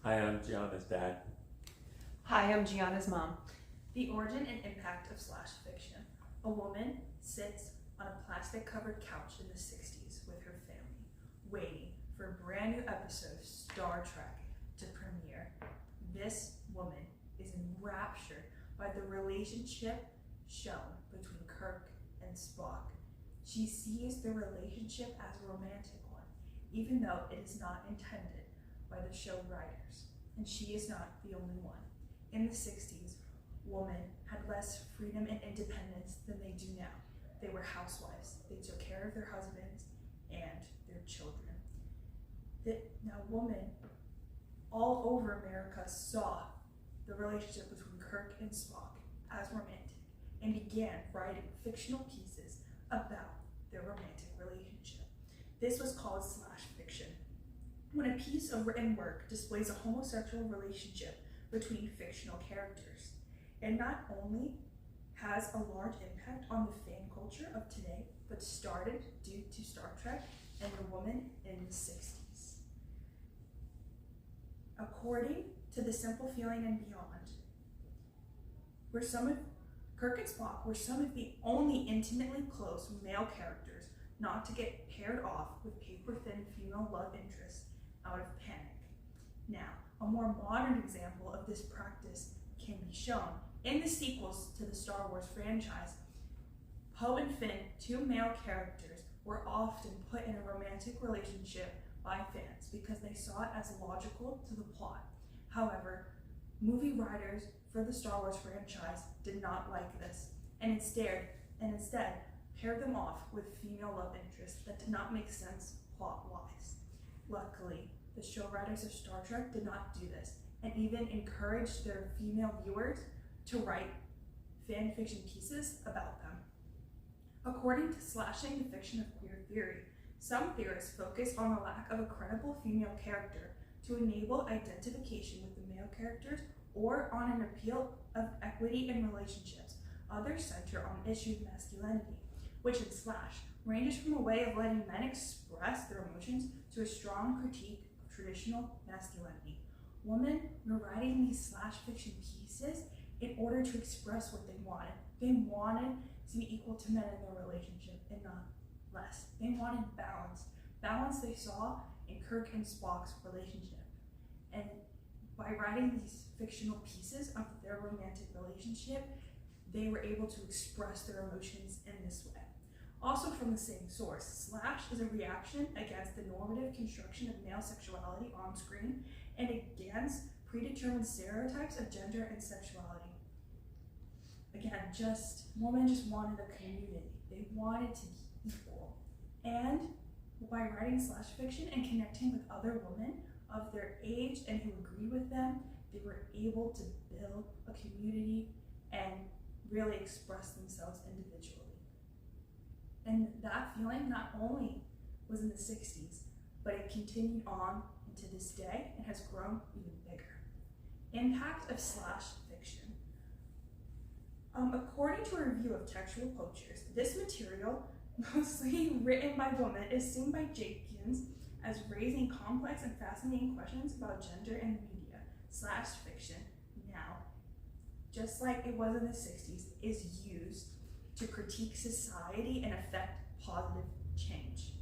Hi, I'm Gianna's dad. Hi, I'm Gianna's mom. The origin and impact of slash fiction. A woman sits on a plastic-covered couch in the 60s with her family, waiting for a brand new episode of Star Trek to premiere. This woman is enraptured by the relationship shown between Kirk and Spock. She sees the relationship as a romantic one, even though it is not intended by the show writers, and she is not the only one. In the 60s, women had less freedom and independence than they do now. They were housewives. They took care of their husbands and their children. Now, women all over America saw the relationship between Kirk and Spock as romantic and began writing fictional pieces about their romantic relationship. This was called slash fiction. When a piece of written work displays a homosexual relationship between fictional characters, it not only has a large impact on the fan culture of today, but started due to Star Trek and the woman in the 60s. According to The Simple Feeling and Beyond, Kirk and Spock were some of the only intimately close male characters not to get paired off with paper-thin female love interests out of panic. Now, a more modern example of this practice can be shown in the sequels to the Star Wars franchise. Poe and Finn, two male characters, were often put in a romantic relationship by fans because they saw it as logical to the plot. However, movie writers for the Star Wars franchise did not like this and instead paired them off with female love interests that did not make sense plot-wise. Luckily, the show writers of Star Trek did not do this and even encouraged their female viewers to write fan fiction pieces about them. According to Slashing the Fiction of Queer Theory, some theorists focus on the lack of a credible female character to enable identification with the male characters or on an appeal of equity in relationships. Others center on the issue of masculinity, which in Slash ranges from a way of letting men express their emotions to a strong critique of traditional masculinity. Women were writing these slash fiction pieces in order to express what they wanted. They wanted to be equal to men in their relationship and not less. They wanted balance. Balance they saw in Kirk and Spock's relationship. And by writing these fictional pieces of their romantic relationship, they were able to express their emotions in this way. Also from the same source, Slash is a reaction against the normative construction of male sexuality on screen and against predetermined stereotypes of gender and sexuality. Again, women just wanted a community. They wanted to be equal. And by writing slash fiction and connecting with other women of their age and who agree with them, they were able to build a community and really express themselves individually. And that feeling not only was in the 60s, but it continued on into this day and has grown even bigger. Impact of slash fiction. According to a review of Textual Cultures, this material, mostly written by women, is seen by Jenkins as raising complex and fascinating questions about gender and media. Slash fiction now, just like it was in the 60s, is used to critique society and affect positive change.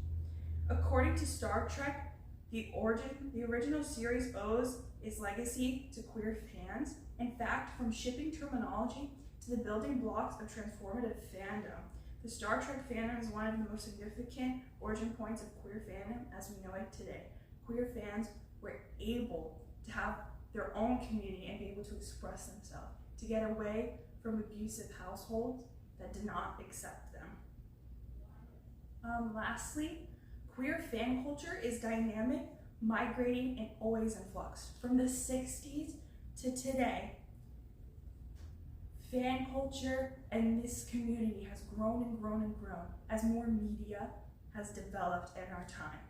According to Star Trek, the original series owes its legacy to queer fans. In fact, from shipping terminology to the building blocks of transformative fandom, the Star Trek fandom is one of the most significant origin points of queer fandom as we know it today. Queer fans were able to have their own community and be able to express themselves, to get away from abusive households that did not accept them. Lastly, queer fan culture is dynamic, migrating, and always in flux. From the 60s to today, fan culture and this community has grown and grown and grown as more media has developed in our time.